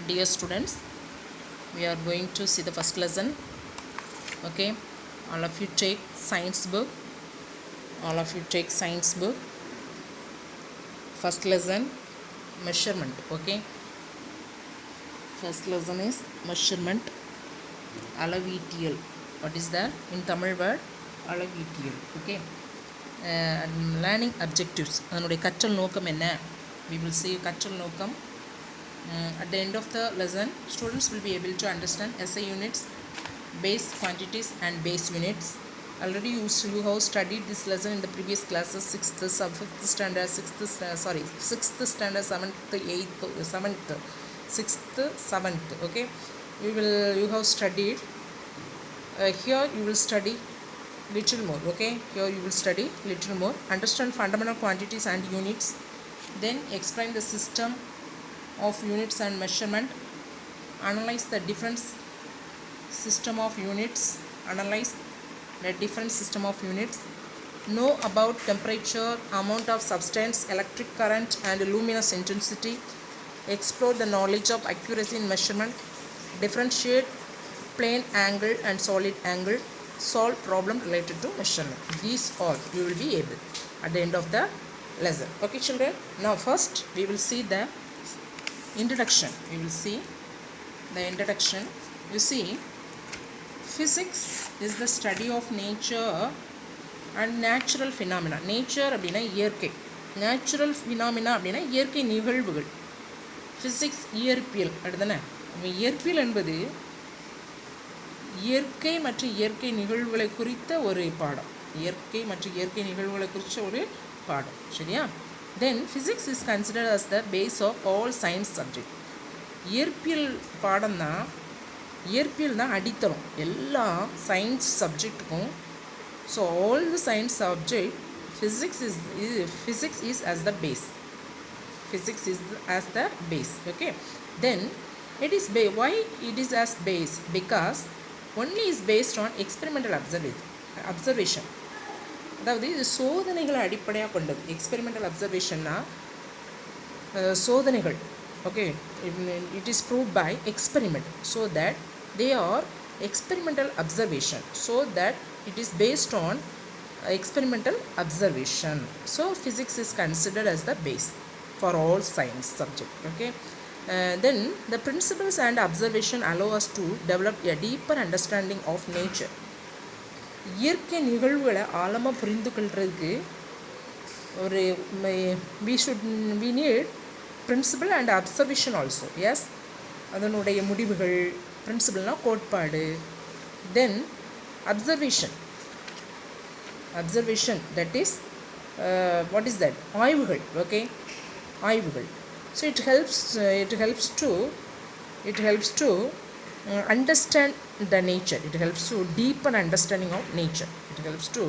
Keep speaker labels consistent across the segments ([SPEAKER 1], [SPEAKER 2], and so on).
[SPEAKER 1] Dear students, we are going to see the first lesson. Okay, all of you take science book. First lesson, measurement. Okay, first lesson is measurement. அளவீட்டியல். What is that in Tamil word? அளவீட்டியல். Okay, learning objectives. அதனுடைய கற்றல் நோக்கம் என்ன? We will see கற்றல் நோக்கம். At the end of the lesson, students will be able to understand SI units, base quantities and base units. Already you have studied this lesson in the previous classes, 6th standard, 6th standard, 7th, 8th, 7th, 6th, 7th. Okay, you have studied. Here you will study little more. Okay, here you will study little more. Understand fundamental quantities and units. Then explain the system of units and measurement. Analyze the different system of units. Know about temperature, amount of substance, electric current and luminous intensity. Explore the knowledge of accuracy in measurement. Differentiate plane angle and solid angle. Solve problem related to measurement. These all you will be able at the end of the lesson. Okay children, now first we will see the introduction. You see, physics is the study of nature and natural phenomena. Nature அப்படினா இயற்கை, natural phenomena அப்படினா இயற்கை நிகழ்வுகள். Physics இயற்பியல் அப்படிதானே. இயற்பியல் என்பது இயற்கை மற்றும் இயற்கை நிகழ்வுகளை குறித்த ஒரு பாடம். சரியா? Then physics is considered as the base of all science subject. இயற்பியல் தான் அடித்தளம் எல்லா சயின்ஸ் சப்ஜெக்ட்டுக்கும். So all the science subject physics is as the base. Okay, then why it is as base? Because only is based on experimental observation. அதாவது இது சோதனைகளை அடிப்படையாக கொண்டது. எக்ஸ்பெரிமெண்டல் அப்சர்வேஷன்னா சோதனைகள். Okay, it is proved by experiment. So that they are experimental observation, so that it is based on experimental observation. So physics is considered as the base for all science subject. Okay, then the principles and observation allow us to develop a deeper understanding of nature. இயற்கை நிகழ்வுகளை ஆழமாக புரிந்து கொள்றதுக்கு ஒரு we need principle and observation also. Yes, அதனுடைய முடிவுகள். பிரின்சிபல்னா கோட்பாடு. Then observation, that is what is that? ஆய்வுகள். ஓகே, ஆய்வுகள். So it helps to understand the nature. It helps to deepen understanding of nature. It helps to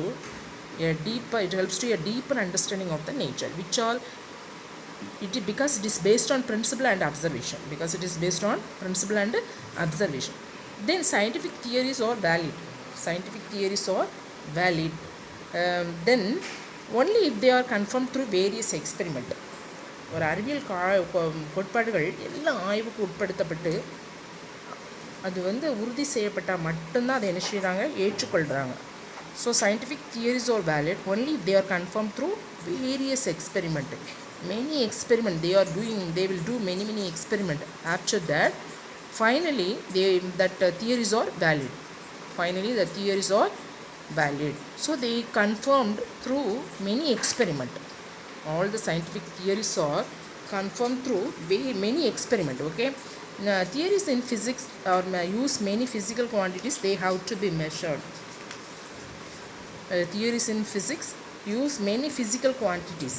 [SPEAKER 1] a deeper understanding of the nature, which all because it is based on principle and observation. Then scientific theories are valid. Then only if they are confirmed through various experiment. ஒரு அறிவியல் கோட்பாடுகள் எல்லாம் ஆய்வுக்கு உட்படுத்தப்பட்டு அது உறுதி செய்யப்பட்டால் மட்டும்தான் அதை என்ன செய்கிறாங்க, ஏற்றுக்கொள்கிறாங்க. So scientific theories are valid only if they are confirmed through various experiment. Many experiment they will do many experiment. After that finally the theories are valid. So they confirmed through many experiment. All the scientific theories are confirmed through many experiment. Okay, theories in physics use many physical quantities. They have to be measured. Theories in physics use many physical quantities.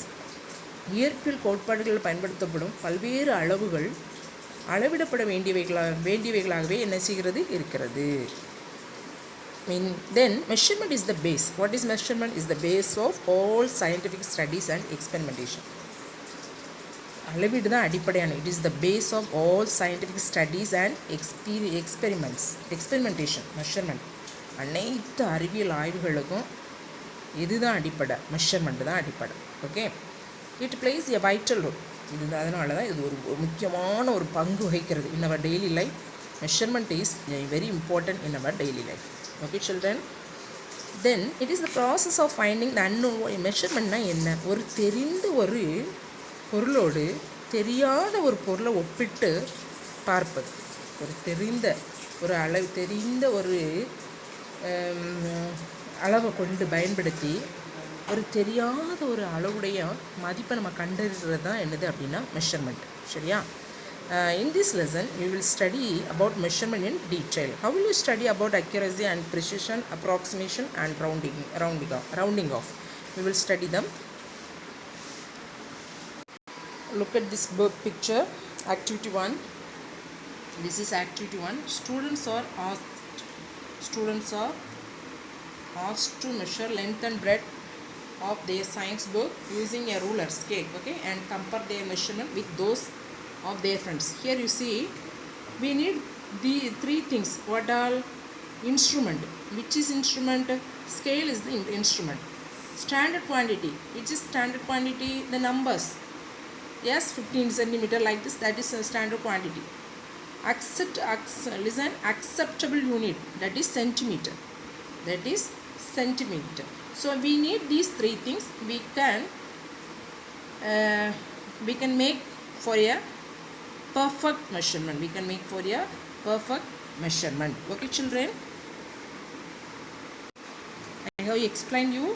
[SPEAKER 1] இயற்பியல் கோட்பாடுகளில் பயன்படுத்தப்படும் பல்வேறு அளவுகள் அளவிடப்பட வேண்டியவைகளாகவே என்ன செய்கிறது இருக்கிறது. Then measurement is the base. What is measurement? Is the base of all scientific studies and experimentation. அளவீடு தான் அடிப்படையான. It is the base of all scientific studies and experimentation. measurement. அனைத்து அறிவியல் ஆய்வுகளுக்கும் இதுதான் அடிப்படை. மெஷர்மெண்ட் தான் அடிப்படை. Okay, it plays a vital role. இது அதனால தான் இது ஒரு முக்கியமான ஒரு பங்கு வகிக்கிறது in our daily life. Measurement is very important in our daily life. Okay children, then it is the process of finding the unknown. மெஷர்மெண்ட்னா என்ன? ஒரு தெரிந்த ஒரு பொருளோடு தெரியாத ஒரு பொருளை ஒப்பிட்டு பார்ப்பது. ஒரு தெரிந்த ஒரு தெரிந்த ஒரு அளவை கொண்டு பயன்படுத்தி ஒரு தெரியாத ஒரு அளவுடைய மதிப்பை நம்ம கண்டறிகிறது தான் என்னது அப்படின்னா மெஷர்மெண்ட். சரியா? In this lesson you will study about measurement in detail. How will you study about accuracy and precision, approximation and rounding off? We will study them. Look at this picture, activity 1. This is activity 1. Students are asked to measure length and breadth of their science book using a ruler scale, okay, and compare their measurement with those of their friends. Here you see we need the three things. What all? Instrument. Which is instrument? Scale is the instrument. Standard quantity. Which is standard quantity? The numbers. Yes, 15 centimeter like this, that is a standard quantity. Listen, acceptable unit, that is centimeter. That is centimeter. So we need these three things. We can make for a perfect measurement. We can make for a perfect measurement. Okay children, I have explained you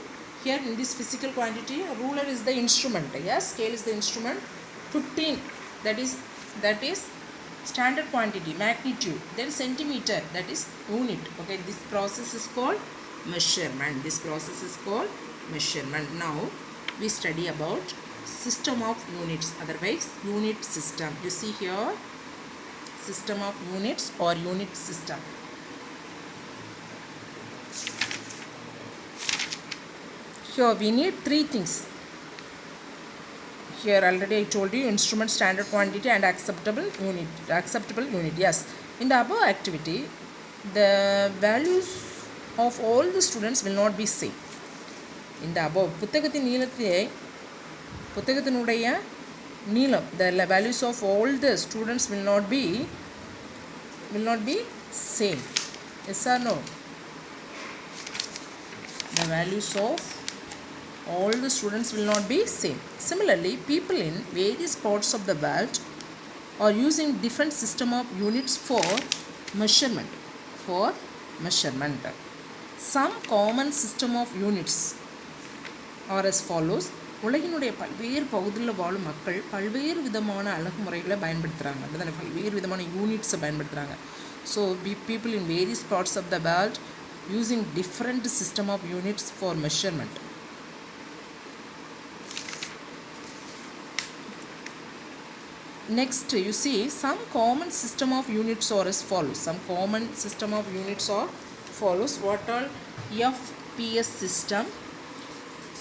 [SPEAKER 1] here in this physical quantity. Ruler is the instrument. Yes, scale is the instrument. 15, that is standard quantity, magnitude. Then centimeter, that is unit. Okay, this process is called measurement. Now we study about system of units, otherwise unit system. You see here, system of units or unit system. Here we need three things. Here already I told you, instrument, standard quantity and acceptable unit. Yes, in the above activity the values of all the students will not be same. In the above புத்தகத்தினுடைய நீளம், the values of all the students will not be same. Yes or no? The values of all the students will not be same. Similarly, people in various parts of the world are using different system of units for measurement. Some common system of units are as follows. உலகினுடைய பல்வேறு பகுதிகளில் வாழும் மக்கள் பல்வேறு விதமான அழகு முறைகளை பயன்படுத்துகிறாங்க. அப்படிதானே, பல்வேறு விதமான யூனிட்ஸை பயன்படுத்துகிறாங்க. So people in various parts of the world using different system of units for measurement. Next you see some common system of units are as follows. What all? FPS system,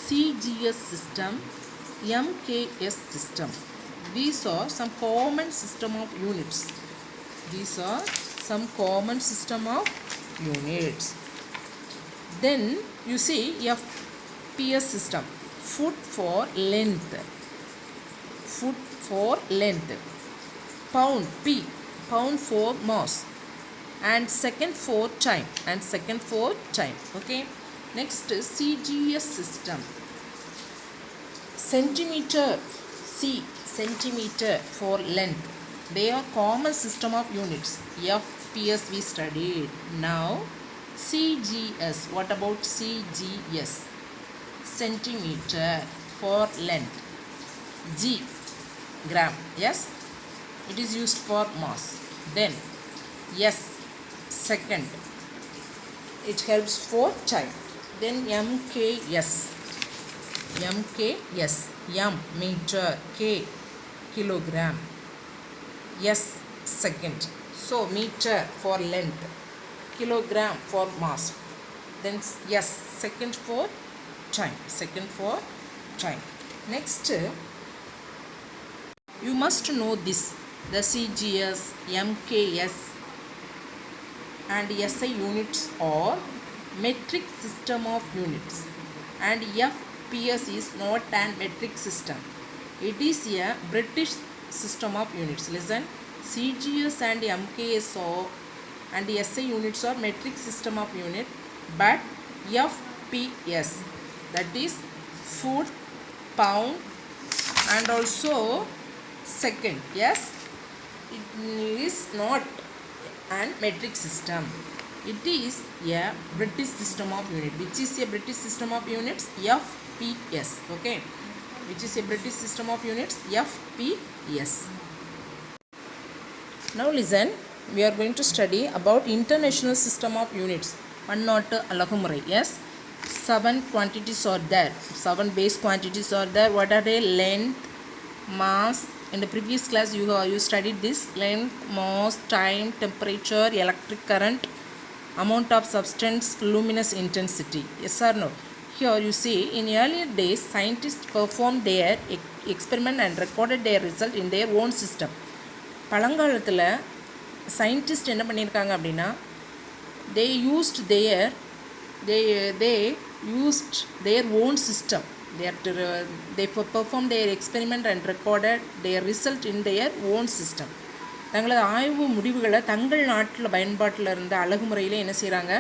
[SPEAKER 1] CGS system, MKS system. These are some common system of units. Then you see FPS system, foot for length, pound, pound for mass, and second for time. Okay, next CGS system, centimeter for length. They are common system of units. FPS we studied. Now CGS. What about CGS? Centimeter for length. G, gram. Yes, it is used for mass. Then S, second, it helps for time. Then MKS, M, meter, K, kilogram, S, second. So meter for length, kilogram for mass. Then S, second for time. Next, you must know this. The CGS, MKS and SI units are metric system of units, and FPS is not an metric system. It is a British system of units. Listen, CGS and MKSO and the SI units are metric system of unit, but FPS, that is foot, pound, and also second. Yes, it is not an metric system. It is a British system of unit. Which is a British system of units? FPS. Okay, which is a British system of units? FPS. Now listen, we are going to study about international system of units. One not Alagumurai. Yes, 7 quantities are there. 7 base quantities are there. What are they? Length, mass. In the previous class you studied this: length, mass, time, temperature, electric current, amount of substance, luminous intensity. Yes or no? Here you see, in earlier days scientists performed their experiment and recorded their result in their own system. பழங்காலத்தில் scientist என்ன பண்ணியிருக்காங்க அப்படின்னா, they used their own system. They performed their experiment and recorded their result in their own system. தங்களது ஆய்வு முடிவுகளை தங்கள் நாட்டில் பயன்பாட்டில் இருந்த அழகுமுறையில் என்ன செய்கிறாங்க?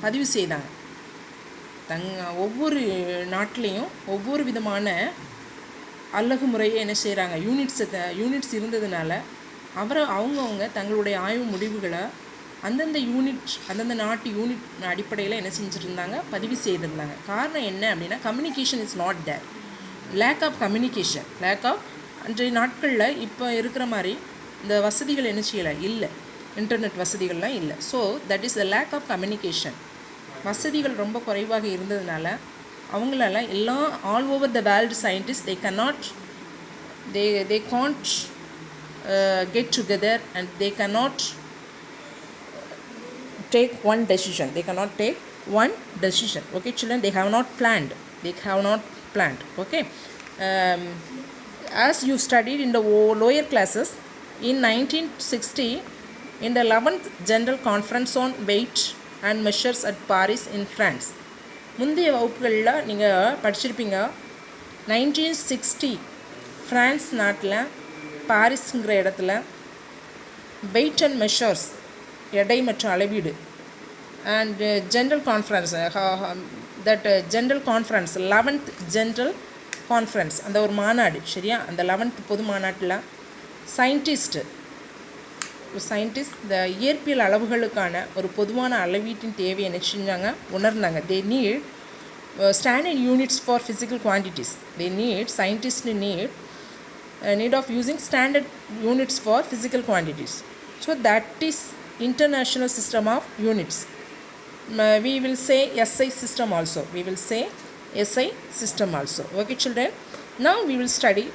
[SPEAKER 1] பதிவு செய்தாங்க. ஒவ்வொரு நாட்டிலையும் ஒவ்வொரு விதமான அலகு முறையை என்ன செய்கிறாங்க? யூனிட்ஸ் இருந்ததுனால அவங்கவுங்க தங்களுடைய ஆய்வு முடிவுகளை அந்தந்த நாட்டு யூனிட் அடிப்படையில் என்ன செஞ்சுருந்தாங்க? பதிவு செய்திருந்தாங்க. காரணம் என்ன அப்படின்னா, communication is not there. Lack of communication, அன்றைய நாட்களில் இப்போ இருக்கிற மாதிரி இந்த வசதிகள் என்ன செய்யலை? இல்லை, இன்டர்நெட் வசதிகள்லாம் இல்லை. So that is the lack of communication. வசதிகள் ரொம்ப குறைவாக இருந்ததுனால அவங்களால எல்லாம் all over the world scientist they can't get together and they cannot take one decision. Okay children, they have not planned. Okay, as you studied in the lower classes, in 1960 in the 11th General Conference on Weight and Measures at Paris in France, முந்தைய வகுப்புகளில் நீங்கள் படிச்சிருப்பீங்க. 1960 France நாட்டில் பாரிஸுங்கிற இடத்துல wait and measures, எடை மற்றும் அளவீடு, and general conference, general conference 11th general conference, அந்த ஒரு மாநாடு, சரியா? அந்த 11th பொது மாநாட்டில் சயின்டிஸ்ட் இந்த இயற்பியல் அளவுகளுக்கான ஒரு பொதுவான அளவீட்டின் தேவையை என்ன செஞ்சாங்க? உணர்ந்தாங்க. they need standard units for physical quantities. Scientists need of using standard units for physical quantities. So that is international system of units. We will say SI system also. Okay children, now we will study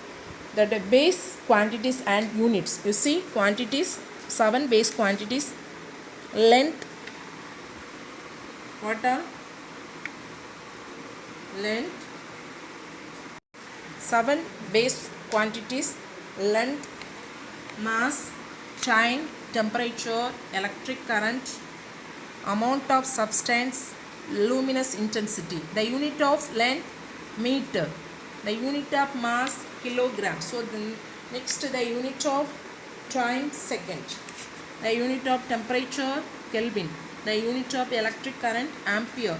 [SPEAKER 1] the base quantities and units. You see, quantities, 7 base quantities. Length, what are length? 7 base quantities: length, mass, time, temperature, electric current, amount of substance, luminous intensity. The unit of length, meter. The unit of mass, kilogram. So next the unit of time, second. The unit of temperature, Kelvin. The unit of electric current, ampere.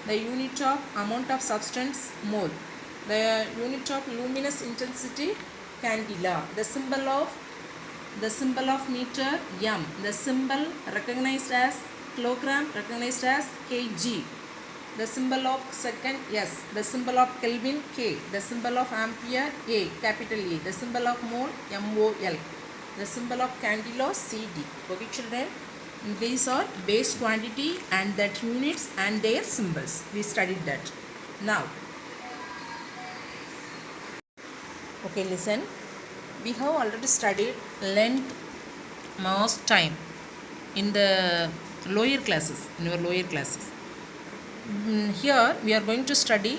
[SPEAKER 1] The unit of amount of substance, mole. The unit of luminous intensity, candela. The symbol of meter, m. The symbol recognized as kilogram, recognized as kg. The symbol of second, S. The symbol of Kelvin, K. The symbol of ampere, A, capital A. The symbol of mole, MOL. The symbol of candela, CD. Okay children, these are base quantity and that units and their symbols. We studied that. Now, okay, listen. We have already studied length, mass, time in the lower classes, in your lower classes. Here we are going to study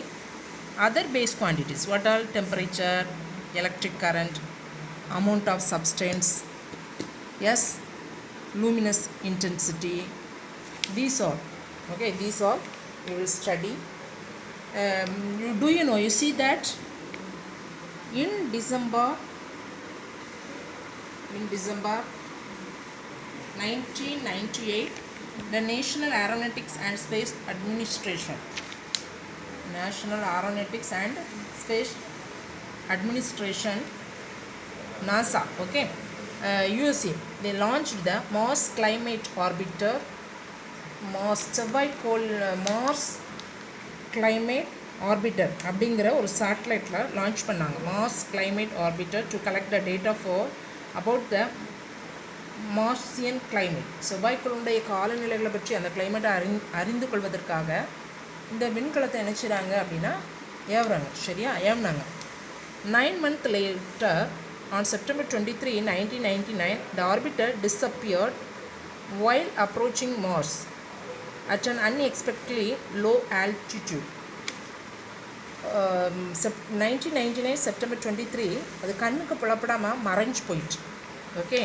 [SPEAKER 1] other base quantities. What are temperature, electric current, amount of substance, yes, luminous intensity. These all, okay, these all you will study. You see that In December 1998, the National Aeronautics and Space Administration, NASA, okay, USA, they launched the Mars Climate Orbiter, Mars Climate Orbiter அப்படிங்கிற ஒரு சேட்டலைட்டில் launch பண்ணாங்க. Mars climate orbiter to collect the data for about the Martian climate. செவ்வாய்க்குள்ளுடைய காலநிலைகளை பற்றி அந்த கிளைமேட்டை அறிந்து கொள்வதற்காக இந்த விண்கலத்தை நினைச்சிடாங்க அப்படின்னா ஏவுறாங்க. சரியா? ஏவுனாங்க. 9 months later, on September 23, 1999, the orbiter disappeared while approaching Mars at an unexpectedly low altitude. 1999 September 23, அது கண்ணுக்கு புலப்படாமல் மறைஞ்சு போயிடுச்சு. Okay.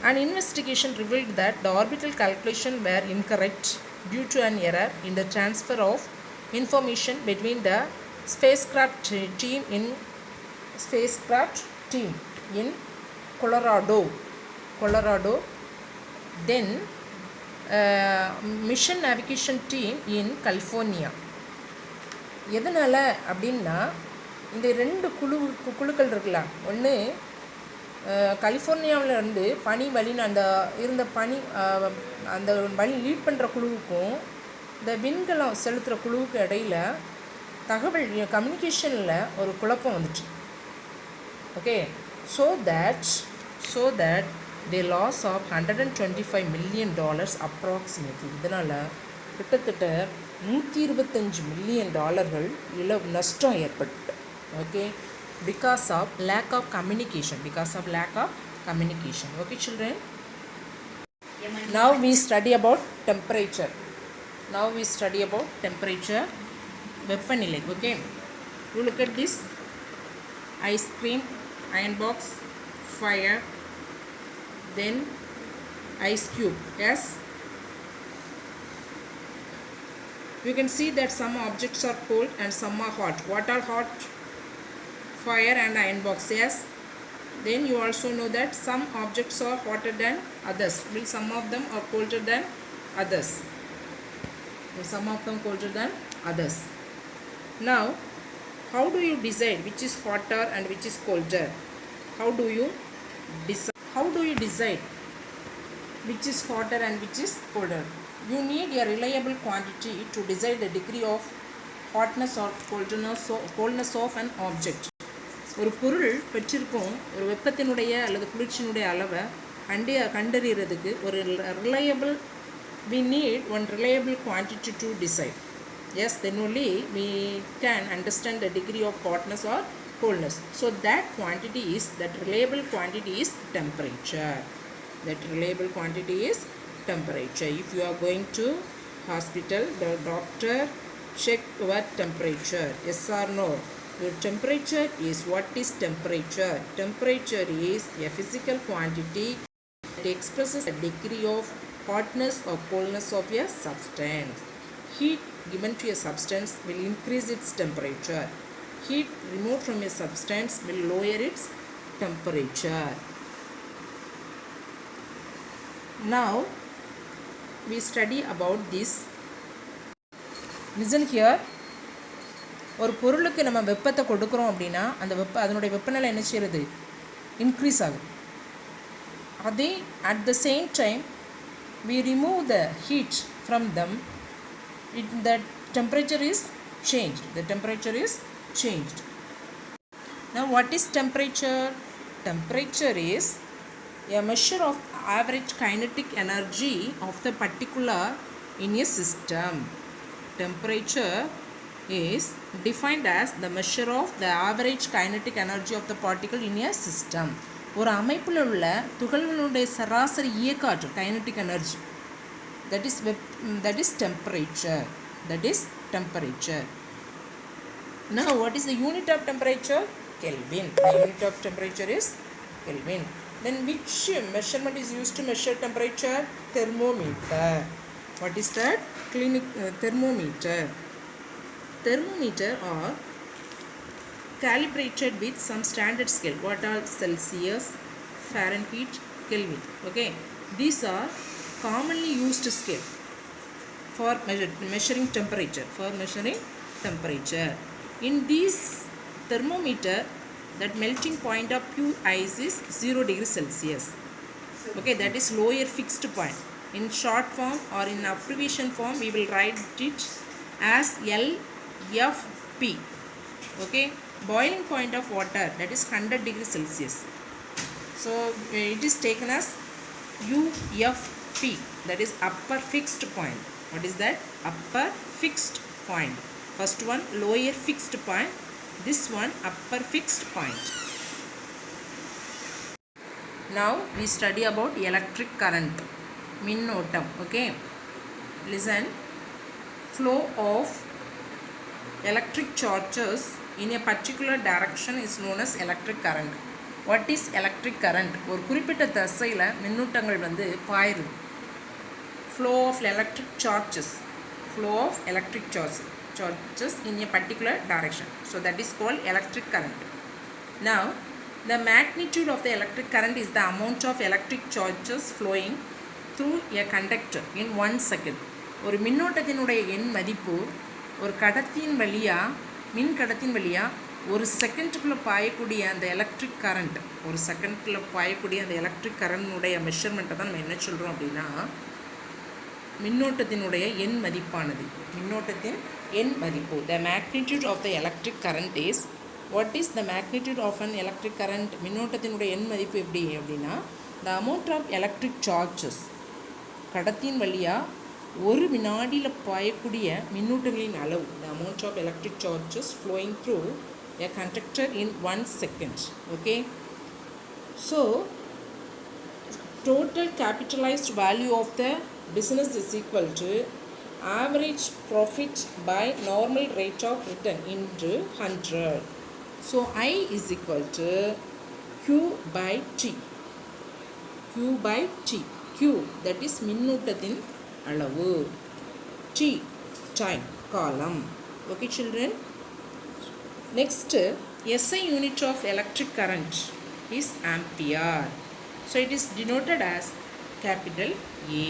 [SPEAKER 1] An investigation revealed that the orbital calculations were incorrect due to an error in the transfer of information between the spacecraft team in Colorado, then mission navigation team in California. எதனால் அப்படின்னா இந்த ரெண்டு குழுக்கள் இருக்குல்ல, ஒன்று கலிஃபோர்னியாவில் இருந்து பனி வழின்னு அந்த இருந்த பனி அந்த வழி லீட் பண்ணுற குழுவுக்கும் இந்த விண்கலம் செலுத்துகிற குழுவுக்கு இடையில் தகவல் கம்யூனிகேஷனில் ஒரு குழப்பம் வந்துச்சு. Okay. So that the loss of $125 million approximately. இதனால் கிட்டத்தட்ட $125 million நஷ்டம் ஏற்பட்டு. Okay. because of lack of communication. Okay children, now we study about temperature. வெப்பநிலை. Okay, you look at this: ice cream, iron box, fire, then ice cube. Yes, you can see that some objects are cold and some are hot. What are hot? Fire and iron box. Yes, then you also know that some objects are hotter than others, while some of them are colder than others. Now, how do you decide which is hotter and which is colder? How do you decide which is hotter and which is colder? You need a reliable quantity to decide the degree of hotness or coldness of an object. ஒரு பொருள் பெற்றிருக்கும் ஒரு வெப்பத்தினுடைய அல்லது குளிர்ச்சியினுடைய அளவை கண்டறிகிறதுக்கு ஒரு we need one reliable quantity to decide. Yes, then only we can understand the degree of hotness or coldness. So that reliable quantity is temperature. If you are going to hospital, the doctor check your temperature. Yes or no? Your temperature is what is temperature? Temperature is a physical quantity that expresses the degree of hotness or coldness of a substance. Heat given to a substance will increase its temperature. Heat removed from a substance will lower its temperature. Now we study about this. Listen here. ஒரு பொருளுக்கு நம்ம வெப்பத்தை கொடுக்குறோம் அப்படின்னா அதனுடைய வெப்பநிலை என்ன செய்கிறது? இன்க்ரீஸ் ஆகுது. அதே at the same time we remove the heat from them, the temperature is changed. Now what is temperature? Temperature is a measure of average kinetic energy of the particular in a system. Temperature is defined as the measure of the average kinetic energy of the particle in a system. ஒரு அமைப்பில் உள்ள துகள்களுடைய சராசரி இயக்க ஆற்றல் kinetic energy, that is temperature. Now what is the unit of temperature? Kelvin. The unit of temperature is Kelvin. Then which measurement is used to measure temperature? Thermometer. What is that? Thermometer or calibrated with some standard scale. What are Celsius, Fahrenheit, Kelvin? Okay, these are commonly used scale for measuring temperature. In this thermometer, that melting point of pure ice is 0 degrees Celsius. Okay, that is lower fixed point. In short form or in abbreviation form, we will write it as LFP. Okay, boiling point of water, that is 100 degrees Celsius. So it is taken as UFP, that is upper fixed point. What is that? Upper fixed point. First one lower fixed point, this one upper fixed point. Now we study about electric current, மின்னோட்டம். Okay, listen. Flow of electric charges in a particular direction is known as electric current. What is electric current? ஒரு குறிப்பிட்ட திசையில் மின்னூட்டங்கள் வந்து பாயுது. Flow of electric charges in a particular direction. So that is called electric current. Now the magnitude of the electric current is the amount of electric charges flowing through a conductor in 1 second. ஒரு மின்னோட்டத்தினுடைய எண் மதிப்பு ஒரு கடத்தியின் வழியாக மின் கடத்தின் வழியாக ஒரு செகண்டுக்குள்ளே பாயக்கூடிய அந்த எலக்ட்ரிக் கரண்ட், ஒரு செகண்டுக்குள்ளே பாயக்கூடிய அந்த எலக்ட்ரிக் கரண்ட்டுடைய மெஷர்மெண்ட்டை தான் நம்ம என்ன சொல்கிறோம் அப்படின்னா மின்னோட்டத்தினுடைய எண் மதிப்பானது. மின்னோட்டத்தின் எண் மதிப்பு. The magnitude of the electric current is, what is the magnitude of an electric current? மின்னோட்டத்தினுடைய எண் மதிப்பு எப்படி அப்படின்னா the amount of electric charges, கடத்தியின் வழியாக ஒரு வினாடியில் பாயக்கூடிய மின்னூட்டங்களின் அளவு, the amount of electric charges flowing through a conductor in 1 second. Okay, so total capitalized value of the business is equal to average profit by normal rate of return into 100. So I is equal to Q by T. Q, that is மின்னூட்டத்தின் அளவு. T, time, காலம். Okay children. Next, SI unit of electric current is ampere. So it is denoted as capital A.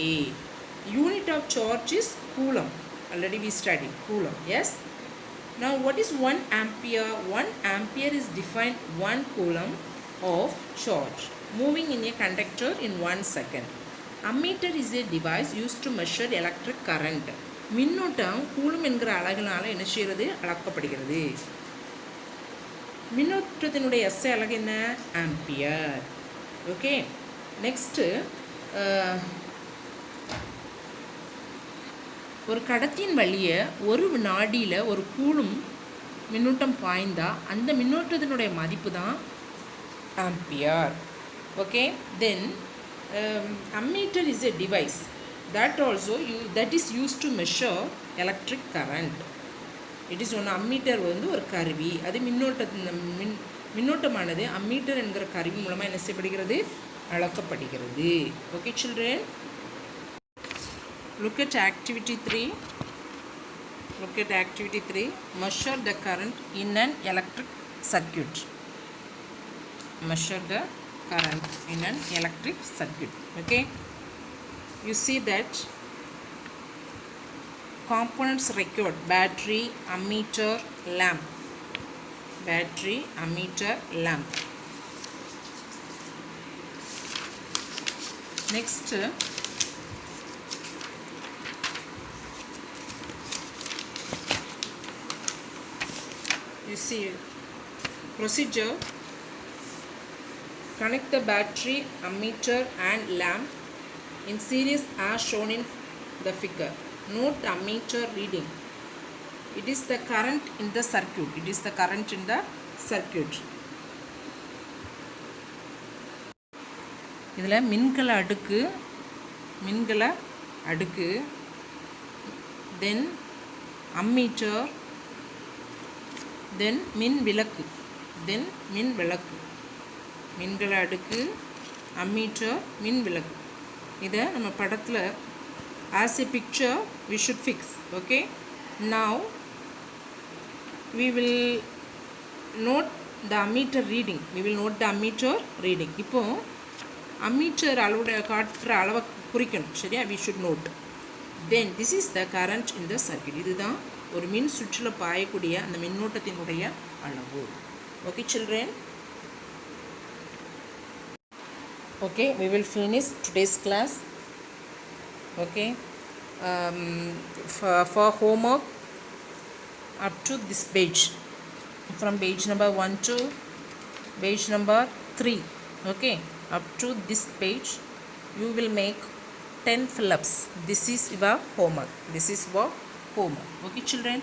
[SPEAKER 1] Unit of charge is coulomb. Already we studied coulomb. Yes. Now what is 1 ampere? 1 ampere is defined 1 coulomb of charge moving in a conductor in 1 second. Ammeter is a device used to measure electric current. மின்னோட்டம் coulomb என்கிற அலகினால என்ன செய்கிறது? அளக்கப்படுகிறது. மின்னோட்டத்தினுடைய SI அலகு என்ன? Ampere. Okay, next ஒரு கடத்தின் வழியே ஒரு வினாடியில் ஒரு கூலும் மின்னூட்டம் பாய்ந்தால் அந்த மின்னோட்டத்தினுடைய மதிப்பு தான் ampere. Okay, then ammeter is a device that is used to measure electric current. It is one ammeter வந்து ஒரு கருவி, அது மின்னோட்டமானது அம்மீட்டர் என்கிற கருவி மூலமாக என்ன செய்யப்படுகிறது? அளக்கப்படுகிறது. Okay children, look at activity 3. Measure the current in an electric circuit. Measure the current in an electric circuit. Okay, you see that components required: battery, ammeter, lamp. Next, you see procedure: connect the battery, ammeter and lamp in series as shown in the figure. Note the ammeter reading. It is the current in the circuit. இதில் மின்கல அடுக்கு, தென் ammeter, தென் மின் விளக்கு. மின்கல அடுக்கு, ammeter, மின் விளக்கு. இதை நம்ம படத்தில் as a picture we should fix. Okay, now we will note the ammeter reading. We will note the ammeter reading. இப்போ ammeter அளவோட காட்டுற அளவை குறிக்கணும் சரியா. we should note. then this is the current in the circuit. இதுதான் ஒரு மின் சுற்றில் பாயக்கூடிய அந்த மின்னோட்டத்தினுடைய அளவு. okay children. okay, we will finish today's class. okay, for homework up to this page, from page number 1 to page number 3. okay, up to this page you will make 10 fill-ups. This is your homework. okay children.